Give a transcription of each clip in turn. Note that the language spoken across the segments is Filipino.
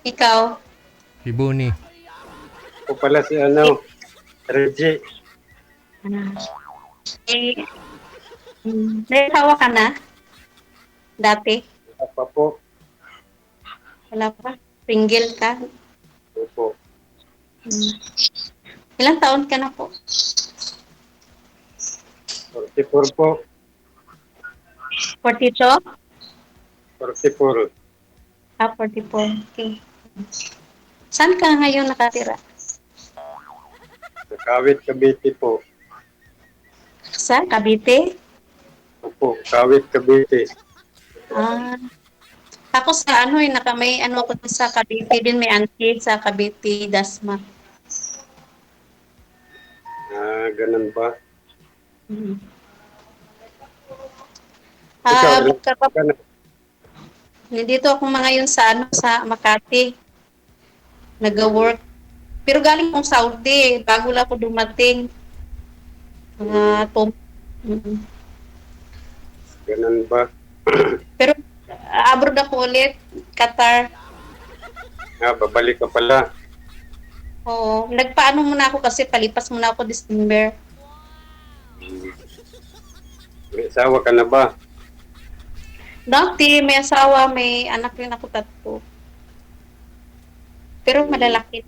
Ikaw? Si Buni. Ako pala si Reggie. Ah, eh, may asawa ka na? Dati? Apa po? Wala pa? Single ka? Opo. Hmm. Ilang taon ka na po? 44 po. 42? 44. 44. Okay. Saan ka ngayon nakatira? Sa Kawit, Cavite po. Sa Cavite? Opo, Kawit, Cavite. Ah, ako sa may ano ako sa Cavite din, may auntie sa Cavite, Dasma. Ganun ba? Mhm. Ikaw, ilan Kapag ka na? nandito ako ngayon sa sa Makati, nag-work. Pero galing kong Saudi, bago lang ako dumating. Mga Hmm, mm. Ganun ba? Pero abroad ako ulit, Qatar. Babalik ka pala. Oo, nagpaano muna ako kasi palipas muna ako December. Hmm, May asawa ka na ba? Dati may asawa, may anak rin ako 3. Pero Hmm, malalaki,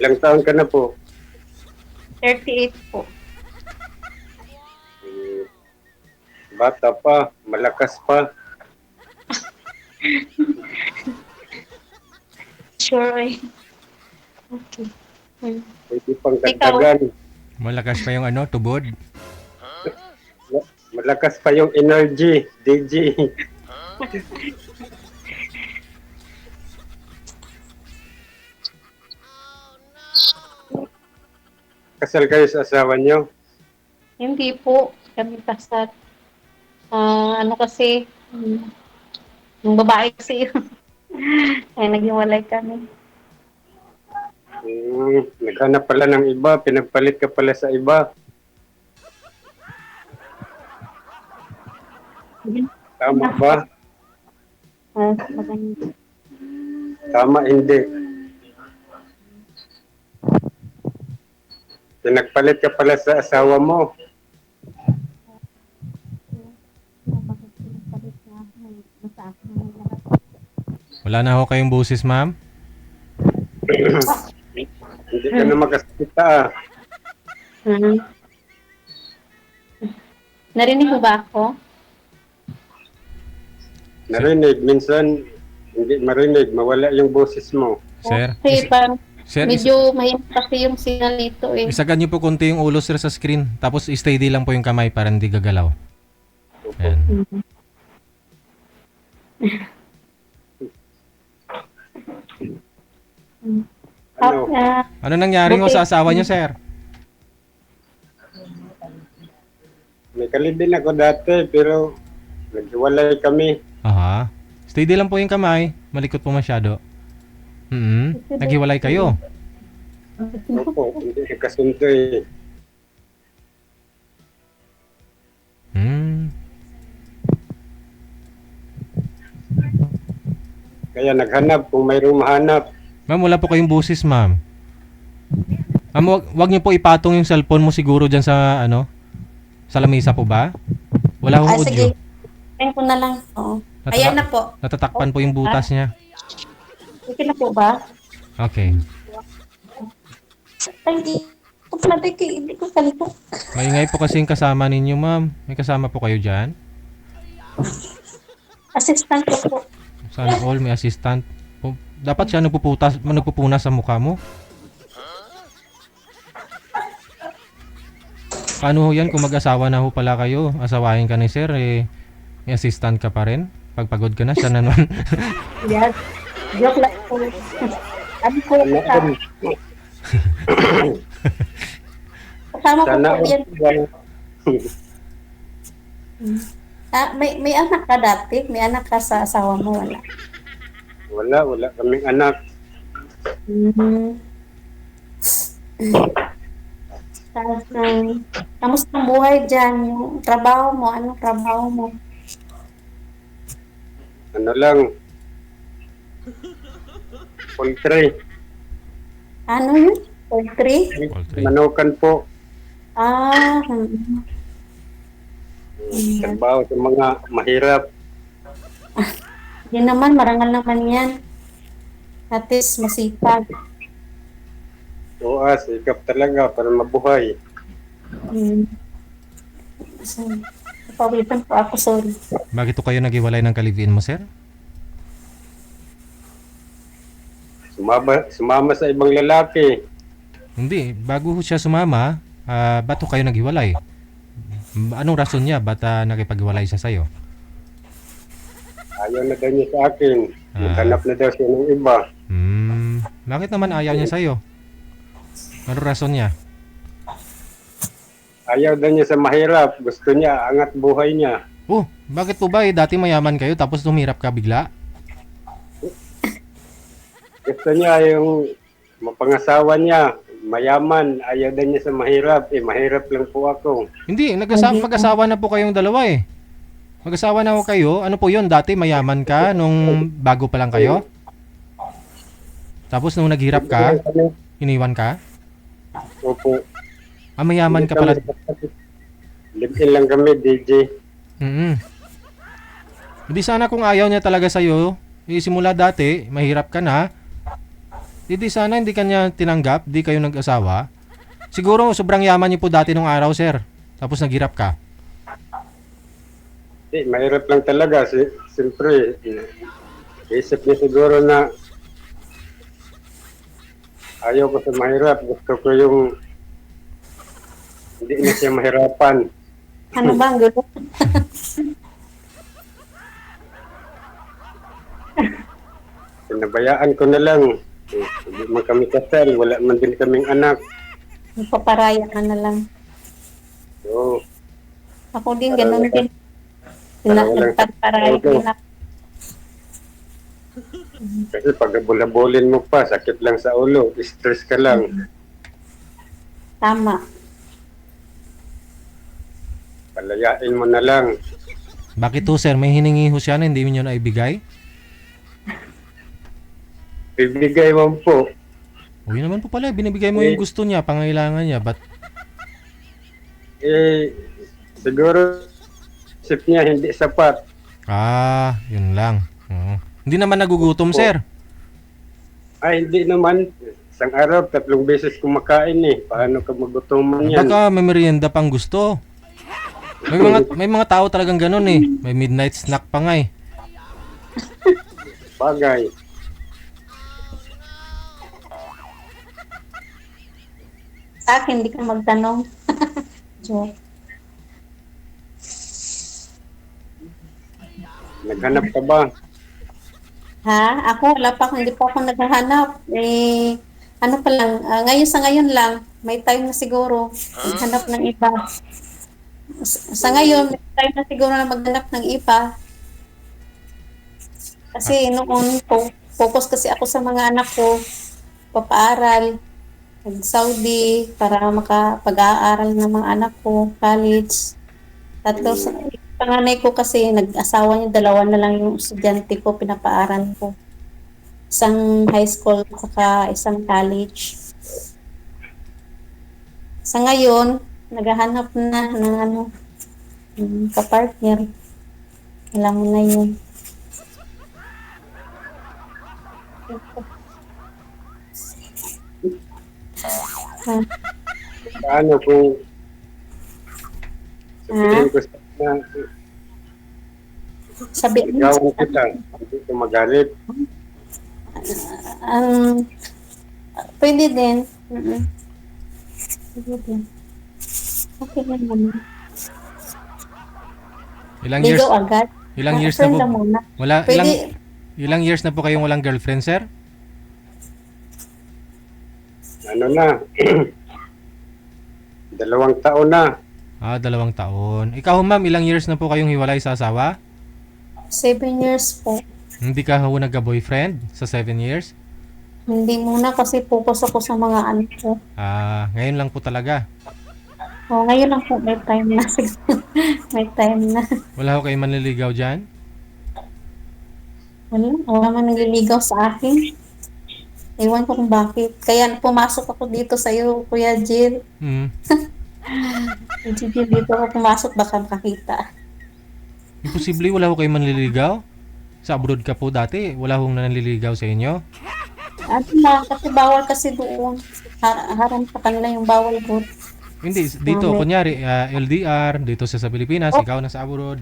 Ilang taon ka na po? 38 po. Hmm, Bata pa, malakas pa. Sure. Okay. Hmm. Pwede pang Ikaw, dagdagan. Malakas pa yung tubod. Malakas pa yung energy, DG. Kasal kayo sa asawa niyo? hindi po kami kasat. Ano kasi, yung babae kasi yun. Ay, naghiwalay kami. Naghanap pala ng iba, pinagpalit ka pala sa iba. Tama ba? Maganda. Tama, hindi. Pinagpalit ka pala sa asawa mo. Bakit pinagpalit niya ako? Nasa akin na lahat. Wala na ho kayong busis, ma'am? Hindi ka na makasalita. Hmm. Narinig mo ba ako? Sir, Narinig, minsan hindi marinig, mawala yung boses mo. sir, Kasi parang sir, medyo mahirap kasi yung signal nito eh. isagan niyo po konti yung ulo, sir, sa screen. Tapos steady lang po yung kamay para hindi gagalaw. Opo. Ayan. Mhm. Ano, Ano nangyari ho Buti. sa asawa niyo, sir? may kalibin ako dati, pero naghiwalay kami. Aha. Steady lang po yung kamay. Malikot po masyado. Naghiwalay kayo. Opo, hindi nagkasundo eh. Hmm. Kaya naghanap kung mayroong mahanap. Ma'am, wala po kayong busis, ma'am. Ma'am, wag niyo po ipatong yung cellphone mo siguro dyan sa, sa lamesa po ba? Wala hong audio. Sige. Ayan ko na lang. Oo. Ayan na po. Natatakpan po yung butas niya. Okay na po ba? Okay. Ay, hindi ko pala hindi ko salita. Maingay po kasi yung kasama ninyo, ma'am. May kasama po kayo dyan? Assistant ko po. Sana all may assistant. Dapat siya nagpupunas sa mukha mo. Paano ho yan kung mag-asawa na ho pala kayo? Asawahin ka ni sir, may assistant ka pa rin? Pagpagod ka na, siya na naman. Yes. Joke lang po. Ano po Sana sa all. kasama ko Sana po yan. all. May anak ka dati? May anak ka sa asawa mo? Wala. Wala kaming anak. Mm-hmm. Tapos, kamusta ang buhay dyan? Yung trabaho mo? Anong trabaho mo? ano lang, poultry. Ano yun? Poultry? Poultry. Manukan po. Ah, Trabaho sa mga mahirap. yun naman, marangal naman yan. At least masipag. Oo, sikap talaga para mabuhay. Hmm. So, napawitan po ako, sorry. Bakit to kayo naghiwalay ng kaliviin mo, sir? Sumama sa ibang lalaki. Hindi, bago siya sumama, ba't to kayo naghiwalay? Anong rason niya? Ba't nakipaghiwalay siya sa'yo? Ayaw na daw niya sa akin. Ah. Maghanap na daw siya ng iba. Bakit naman ayaw niya sa'yo? Anong rason niya? Ayaw daw niya sa mahirap. Gusto niya, angat buhay niya. Oh, bakit po ba dati mayaman kayo tapos tumirap ka bigla? Gusto niya yung mapangasawa niya. Mayaman. Ayaw daw niya sa mahirap. Mahirap lang po ako. Hindi, mag-asawa na po kayong dalawa eh. Mag-asawa na po kayo. Ano po yun? Dati mayaman ka nung bago pa lang kayo? Tapos nung naghirap ka, iniwan ka? Opo. Mayaman ka pala. Live-in lang kami, DJ. Hindi sana kung ayaw niya talaga sa'yo, simula dati, mahirap ka na, hindi sana hindi kanya tinanggap, di kayo nag-asawa. Siguro sobrang yaman niyo po dati nung araw, sir. Tapos naghirap ka. Mahirap lang talaga. Siyempre, isip niya siguro na ayaw ko sa mahirap. Gusto ko yung hindi na siya mahirapan. Ano ba ang gulo? Pinabayaan ko na lang. Hindi man kami kasal. Wala man din kaming anak. Paparaya ka na lang. So, Ako din, ganun din. Nagpaparaya din ako. kasi pag bulabulin mo pa, sakit lang sa ulo. Stress ka lang. Tama. Palayain mo na lang. Bakit to, sir? May hiningi ho siya na hindi niyo na ibigay? Bibigay mo po. Uy naman po pala, binibigay mo yung gusto niya, pangailangan niya. Ba't Siguro isip niya hindi sapat. yun lang. Oo. Hindi naman nagugutom, sir. Hindi naman. Isang araw, 3 beses kumakain Paano ka magutuman yan? Baka may merienda pang gusto. May mga tao talagang ganun eh. May midnight snack pa nga eh. Bagay. Sa akin, hindi ka magtanong. Joke. Naghanap ka ba? Ha? Ako, wala pa ako, hindi pa ako naghahanap. Ano pa lang, ngayon lang, may time na siguro, maghanap ng iba. Sa ngayon, may time na siguro na maghanap ng iba. Kasi noon, focus kasi ako sa mga anak ko, papaaral, nag-Saudi, para makapag-aaral ng mga anak ko, college. Tapos, panganay ko kasi nag-asawa niya, 2 na lang yung estudyante ko, pinapaaral ko. Isang high school, saka isang college. Sa ngayon, naghahanap na ng kapartner. Alam mo na yun. Paano kung sabihin ko sa na Sabihin gawan kita, hindi ko magalit. Pwede din. Pwede din. Okay lang naman. Ilang years? Ligaw agad. Ilang years na Friend po? lang muna. Wala, Pwede. ilang years na po kayong walang girlfriend, sir? Ano na? 2 taon na. 2 taon. Ikaw, ma'am, ilang years na po kayong hiwalay sa asawa? 7 years po. Hindi ka ho nagka-boyfriend sa 7 years? Hindi muna kasi focus ako sa mga anak ko. Ngayon lang po talaga. Ngayon lang po may time na. May time na. Wala ho kayong manliligaw dyan? Wala man nagliligaw sa akin. Ewan ko kung bakit. Kaya pumasok ako dito sa iyo, Kuya Jill. Hmm. Kuya Jill, dito ako pumasok, baka makakita. Imposible wala ho kayo manliligaw? Sa abroad ka po dati, wala hong nanliligaw sa inyo? Ano na, kasi bawal kasi doon. Harang sa kanila yung bawal doon. Hindi, dito, Mami. kunyari, LDR, dito sa Pilipinas, Oh. ikaw nasa abroad.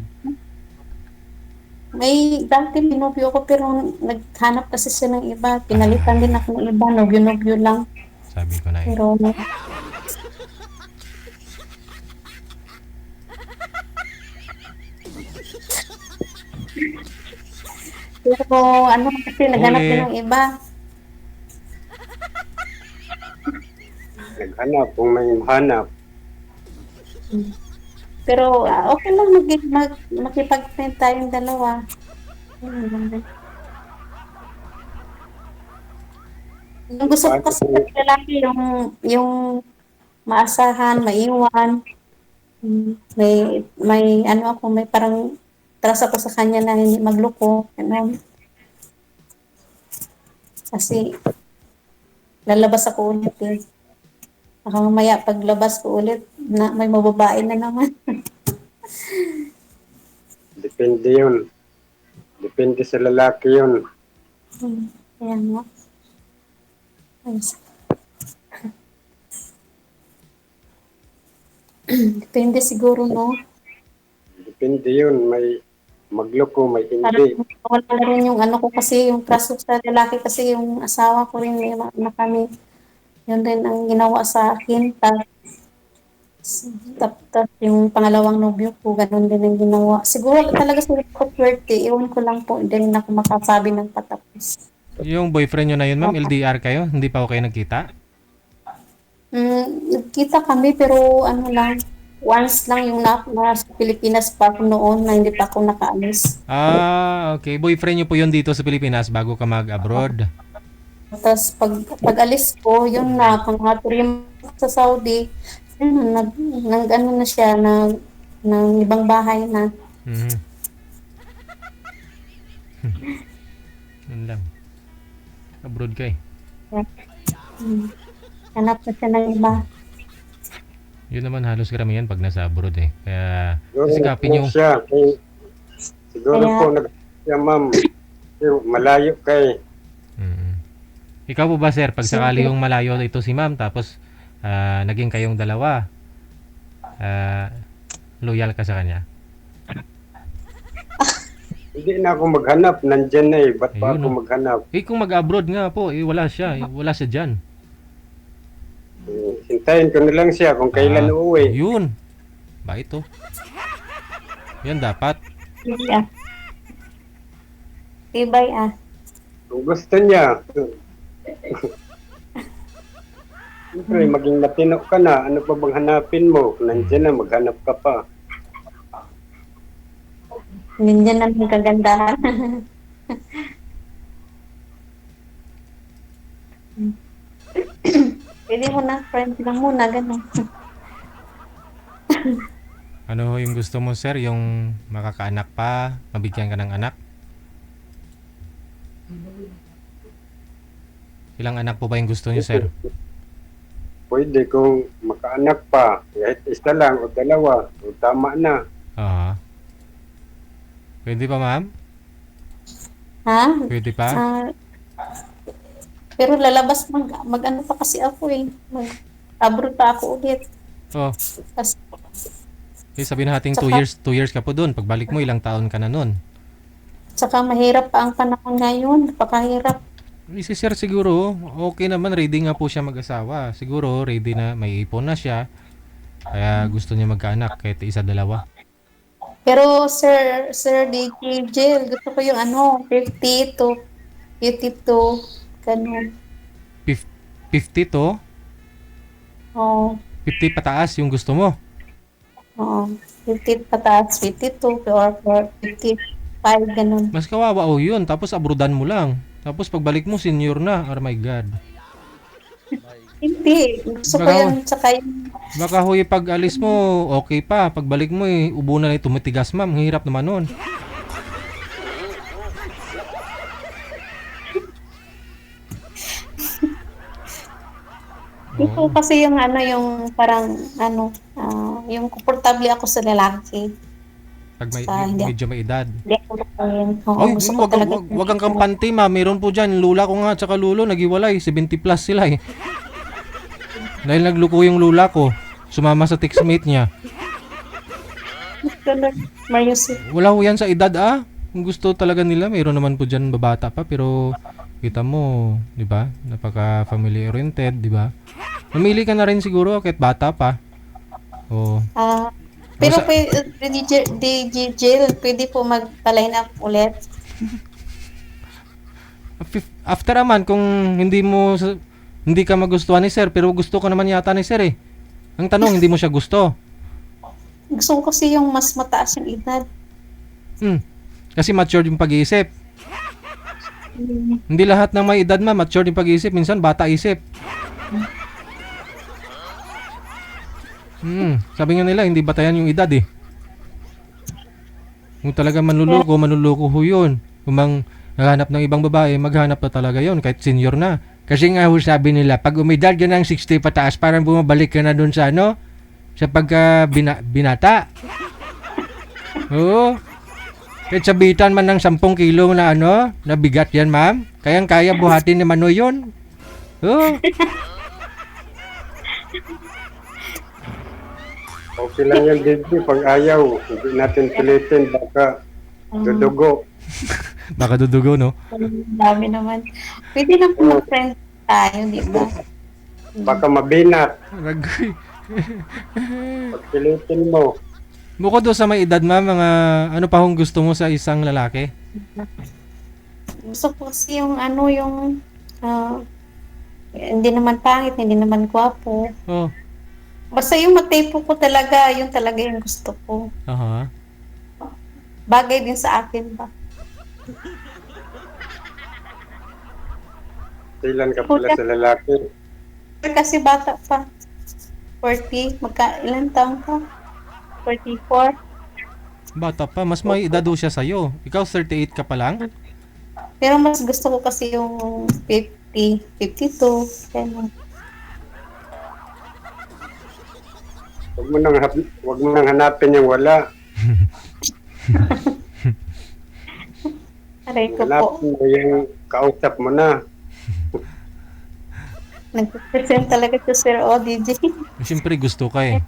May dati binobyo ko pero naghanap kasi siya ng iba. Pinalitan din ako ng iba, nobyo-nobyo lang. Sabi ko na eh. Pero pero ano kasi naghanap din ng iba. Naghanap kung may mahanap. Pero okay lang makipag-friend tayong dalawa. Yung gusto ko kasi ng lalaki yung maasahan, maiwan. May ano ako, may parang trust ako sa kanya na hindi magloko. Ano. Kasi lalabas ako ulit eh. Baka mamaya paglabas ko ulit, may mababae na naman. Depende yun. Depende sa lalaki yun. Kaya nga. Depende siguro, no? Depende yun. May magloko, may Parang hindi. wala na rin yung ano ko kasi, yung trust ko sa lalaki kasi yung asawa ko rin, may mga anak kami. Yun din ang ginawa sa akin. Tapos yung pangalawang nobyo ko, ganun din ang ginawa. Siguro talaga sila ko swerte. Iwan ko lang po, hindi rin ako makasabi ng patapos. Yung boyfriend nyo na yun, ma'am, LDR kayo? Hindi pa okay nagkita? Nagkita kami pero ano lang, once lang yung nasa Pilipinas pa ako noon na hindi pa ako nakaalis. Ah, okay. Boyfriend nyo po yun dito sa Pilipinas bago ka mag-abroad? Tapos pag alis ko, yun na, pang mga 3 months sa Saudi, yun, ano na siya, ng ibang bahay na. Mhm. Yun lang. Abroad ka eh. Hmm. Hanap na siya ng iba. Yun naman halos karamihan pag nasa abroad eh. Kaya Siguro sikapin nyo. siya. Siguro Kaya- po siya, ma'am. Malayo kay. Mm. Ikaw po ba sir, pag sakali yung malayo ito si ma'am tapos naging kayong dalawa, loyal ka sa kanya? Hindi na ako maghanap. Nandyan na eh. Ba't pa Ayun, ako no. maghanap? Eh kung mag-abroad nga po, wala siya. Wala siya dyan. Hintayin ko na lang siya kung kailan uuwi. Yun. Ba ito? Yan dapat. Yeah. Tibay Kung gusto niya. Siyempre, maging matino ka na. Ano pa bang hanapin mo? Nandyan na, maghanap ka pa. Ganyan ang kagandahan. Pwede mo na, friend lang muna, gano'n. Ano yung gusto mo sir? Yung makakaanak pa, mabigyan ka ng anak? Ilang anak po ba yung gusto niyo sir? Pwede kung makaanak pa. Kahit isa lang o dalawa. O tama na. Aha. Pwede pa ma'am? Ha? Pwede pa? Pero lalabas mag-ano pa kasi ako eh. Mag-abroad pa ako ulit. Oh, Kasi, sabihin natin 2 years ka po doon. Pagbalik mo, ilang taon ka na nun. saka mahirap pa ang panahon ngayon. Napakahirap. Si sir siguro, okay naman, ready nga po siya mag-asawa. Siguro, ready na, may ipon na siya. Kaya gusto niya magkaanak, kahit isa, dalawa. Pero Sir DJ Jill, gusto ko yung 50 to 52. Ganun. 50 to, Oo. 50 pataas yung gusto mo. Oo. 50 pataas, 52 or 55, ganun. Mas kawawa o yun, tapos abroadan mo lang. Tapos pagbalik mo, senior na. Oh my God. Hindi. Gusto ko Baka- yung saka yung Baka huy, pag alis mo, okay pa. Pagbalik mo, ubo na tumitigas ma'am. Hirap naman nun. Ito Oo. kasi yung ano, yung parang ano, yung komportable ako sa lalaki. Pag may, Sa medyo may edad. hindi ako lukuhin. Oo, Ay, gusto ko wag, talaga wag, yung wag kang kampante, ma. Meron po dyan. Lula ko nga, tsaka lulo, naghiwalay. 70 plus sila eh. Dahil nagluko yung lula ko. Sumama sa textmate niya. Marius. Wala ho yan sa edad ah. Kung gusto talaga nila, mayroon naman po dyan babata pa. Pero, kita mo, di ba? Napaka family oriented, di ba? Mamili ka na rin siguro kahit bata pa. Oh. Pero Sa- Jill, pwede po mag-line up ulit. After naman, kung hindi ka magustuhan ni sir, pero gusto ka naman yata ni sir eh. Ang tanong, hindi mo siya gusto. Gusto ko kasi yung mas mataas yung edad. Kasi matured yung pag-iisip. Hindi lahat ng may edad matured yung pag-iisip. Minsan, bata isip. Sabi nga nila, hindi batayan yung edad eh. Kung talaga manluloko ho yun. Kung naghanap ng ibang babae, maghanap na talaga yon kahit senior na. Kasi nga ho sabi nila, pag umidad ka ng 60 pataas, parang bumabalik ka na dun sa ano, sa pagka binata. Oo. Kahit sabitan man ng 10 kilo na ano, na bigat yan ma'am, kayang-kaya buhatin ni Manoy yun. Oo. Okay lang yan, Didi. Pag ayaw, hindi natin pilitin. Baka dudugo. Baka dudugo, no? Ang dami naman. Pwede na po mag-friend tayo, di ba? Baka mabinat. Ragoy. Pag pilitin mo. Bukod doon sa may edad ma'am, mga ano pa hong gusto mo sa isang lalaki? Gusto ko kasi yung ano, yung hindi naman pangit, hindi naman gwapo. Oh. Basta yung matepo ko talaga, yung talaga yung gusto ko. Aha. Bagay din sa akin ba? Ilan ka pala sa lalaki. Kasi bata pa. 40, ilan taon ka? 44. Bata pa, mas may edad daw siya sa'yo. Ikaw 38 ka pa lang? Pero mas gusto ko kasi yung 50, 52. Ganun. Huwag mo nang hanapin yung wala. Aray ko po. Hanapin mo yung kausap mo na. Nag-present talaga si Sir ODJ. Siyempre gusto ka eh.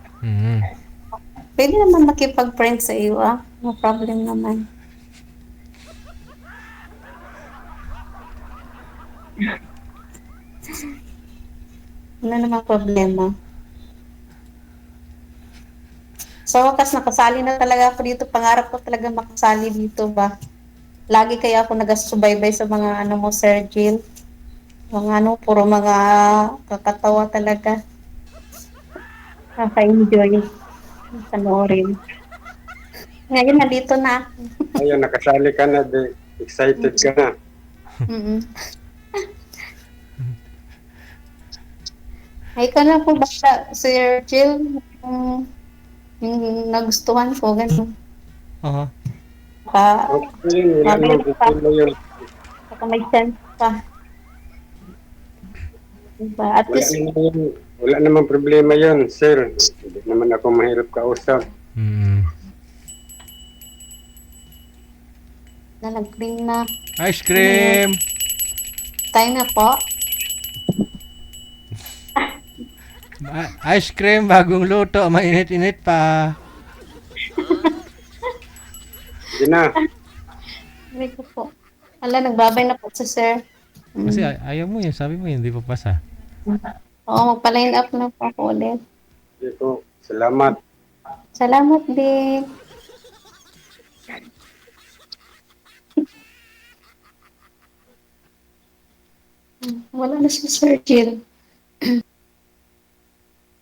Pwede naman makipag-friend sa iyo, ah. No problem naman. Wala namang problema. Sa wakas, nakasali na talaga ako dito. Pangarap ko talaga makasali dito ba. Lagi kaya ako nagasubaybay sa mga ano mo, Sir Jill. Mga ano, puro mga kakatawa talaga. Kaka-enjoy. Panoorin. Ngayon, nandito na. Ayun, nakasali ka na. Excited ka na. Mm-mm. Ay, ka na po ba, Sir Jill? Yung nagustuhan ko, gano'n. Aha. Okay, wala namang problema yun. Baka may chance pa. Diba? At least, Wala namang problema yun, sir. Hindi naman ako mahirap kausap. na nag-green na. Ice cream! Tayo na po. Ice cream, bagong luto. Mainit-init pa. Hindi na. Sabi ko po. Ala, nagbabay na po si Sir. Kasi ayaw mo yun. Sabi mo yun, hindi pa pasa. Oo, magpa-line up na po ako ulit. Hindi ko. Salamat. Salamat din. Wala na si Sir Jill.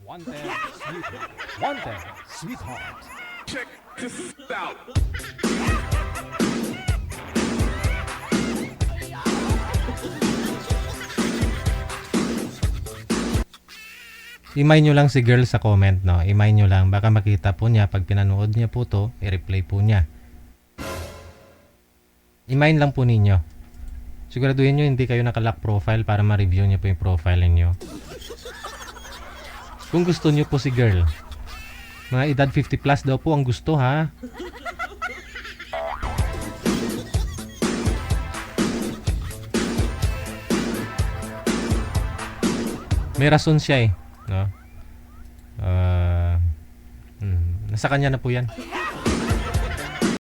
Wanted, sweetheart. Wanted, sweetheart. I-mind nyo lang si girl sa comment, no? I-mind nyo lang. Baka makita po niya. Pag pinanood niya po to, i-replay po niya. I-mind lang po ninyo. Siguraduhin nyo hindi kayo naka-lock profile para ma-review niya po yung profile ninyo. Kung gusto nyo po si girl. Mga edad 50 plus daw po ang gusto, ha? May rason siya eh. No? Nasa kanya na po yan.